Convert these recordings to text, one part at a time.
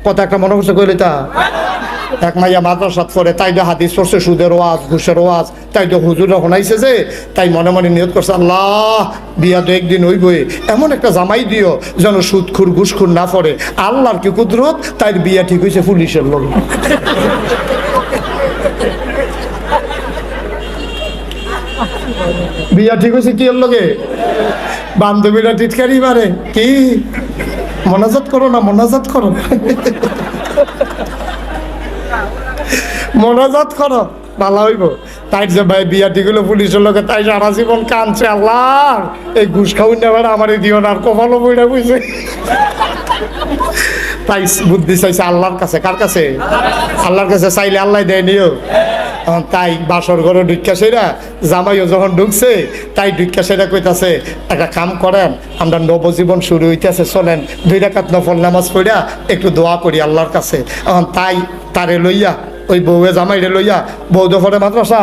কথা একটা মনে করছে কইলে তা এক মাইয়া মাদ্রাসাত পড়ে, তাই তো হাদিস পড়ছে সুদের ওয়াজ ঘুষের ওয়াজ, তাই তো হুজুর শোনাইছে যে, তাই মনে মনে নিয়ত করছে আল্লাহ বিয়া তো একদিন হইবই, এমন একটা জামাই দিও যেন সুদখুর ঘুষখুর না পড়ে। আল্লাহর কি কুদরত, তাই বিয়া ঠিক হয়েছে পুলিশের লোক। বিয়া ঠিক হয়েছে কি এর লগে? বান্ধবীরা টিটকারি মারে, কি মোনাজাত করো না, মোনাজাত করো না, মোনাজাত করো ভালো হইব। তাই যে ভাই বিয়া ঠিক হলো পুলিশের লোকে, তাই সারা জীবন কাঁদছে আল্লাহ এই ঘুষ খাউন না আমার দিও না, আর কপালও বইটা বুঝছে। তাই বুদ্ধি চাইছে আল্লাহর কাছে। কার কাছে? আল্লাহর কাছে চাইলে আল্লাহ দেয় নিও। তাই বাসর ঘরে ঢুকা সেরা জামাইও যখন ঢুকছে, তাই ঢুকা সেরা কইতাছে একটা কাম করেন, আমরা নবজীবন শুরু হইতেছে, চলেন 2 রাকাত নফল নামাজ পড়া একটু দোয়া করি আল্লাহর কাছে। তাই তারে লইয়া ওই বউয়ে জামাইরে লইয়া, বউ দফরে মাদ্রাসা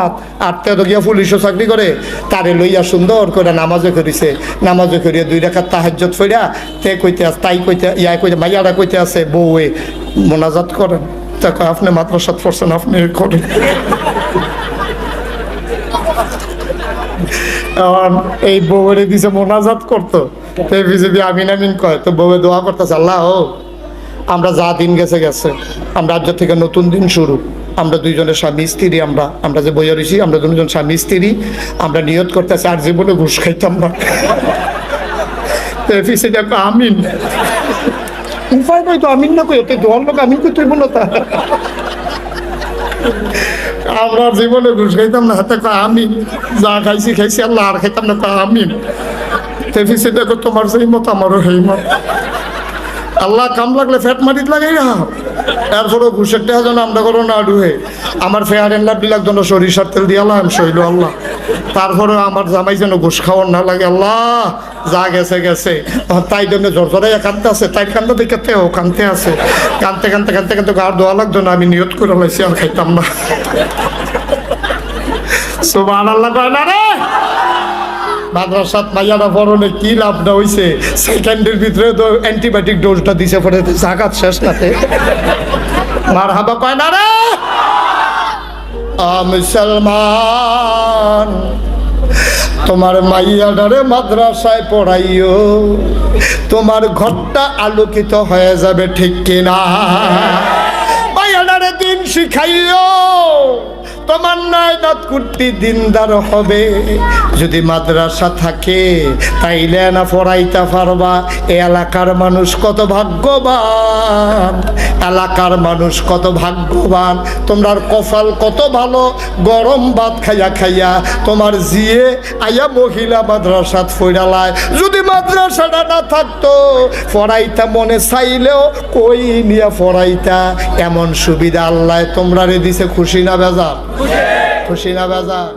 আর তেও গিয়া পুলিশও চাকরি করে, তারে লইয়া সুন্দর করে নামাজও করিছে। নামাজও করিয়া 2 রাকাত তাহাজ্জুদ পড়া তে কইতে আছে, তাই কইতে কইতে মাইয়ারা কইতে আছে বউয়ে মোনাজাত করেন। তা আপনি মাদ্রাসাত পড়ছেন, আপনি করেন। এই বউরে দিছে মোনাজাত করতো, বিজেপি আমিন আমিন কয়, তো বউয়ে দোয়া করতেছে আল্লাহ আমরা যা দিন গেছে গেছে, আমরা আজ থেকে নতুন দিন শুরু, আমরা 2 জনের স্বামী স্ত্রী, আমরা যে বইয়া রয়েছি আমরা 2 জন স্বামী স্ত্রী, আমরা নিয়ত করতেছি আর জীবনে ঘুষ খাইতাম না। আমিন উপায় নয় তো আমিন না কই, ওতে দোয়ার লোক আমিন কই তুই বলো তা, আমরা জীবনে ঘুষ খাইতাম না, হাতে কয় আমিন, যা খাইছি খাইছি আল্লাহ আর খাইতাম না, কয় আমিন। তেফিসে দেখো তোমার সেই মত আমারও সেই মত, আল্লাহ কাম লাগলে ফ্যাট মারিত লাগাই না, এরপরও ঘুষের টাকা যেন আমরা করো না ডুহে, আমার ফেয়ার এন্ড লাভলি লাগতো সরিষার তেল দিয়ে আল্লাহ সইল আল্লাহ, তারপরে আমার জামাই যেন ঘুষ খাওয়ার না লাগে আল্লাহ, যা গেছে গেছে। তাই জন্য ঝরঝরাই কানতে আছে, তাই কান্দা দেখতে ও কানতে আছে, কানতে কানতে কানতে কানতে গার দোয়া লাগতো না, আমি নিয়ত করে লাইছি আর খাইতাম না। সুবহানাল্লাহ কয় না রে। মাদ্রাসাত মাইয়ারা পড়নে কি লাভটা হইছে, সেকেন্ডের ভিতরে তো অ্যান্টিবায়োটিক ডোজটা দিছে, পরে জাকাত শেষ নাতে মারহাবা কয় না রে। মুসলমান তোমার মাইয়াডারে মাদ্রাসায় পড়াইও, তোমার ঘরটা আলোকিত হয়ে যাবে, ঠিক কিনা? মাইয়াডারে দিন শিখাইও, তোমার নায়নাত কুর্তি দিনদার হবে। যদি মাদ্রাসা থাকে তাইলে না পড়াইতে পারবা। এই এলাকার মানুষ কত ভাগ্যবান, এলাকার মানুষ কত ভাগ্যবান, তোমার কপাল কত ভালো, গরম ভাত খাইয়া খাইয়া তোমার জিয়ে আয়া মহিলা মাদ্রাসাত ফইরালায়। যদি মাদ্রাসাটা না থাকতো পড়াইতা মনে চাইলেও কই নিয়ে পড়াইতা, এমন সুবিধা আল্লাহ তোমরা রে দিছে। খুশি না বেজার? খুশি না বেজার?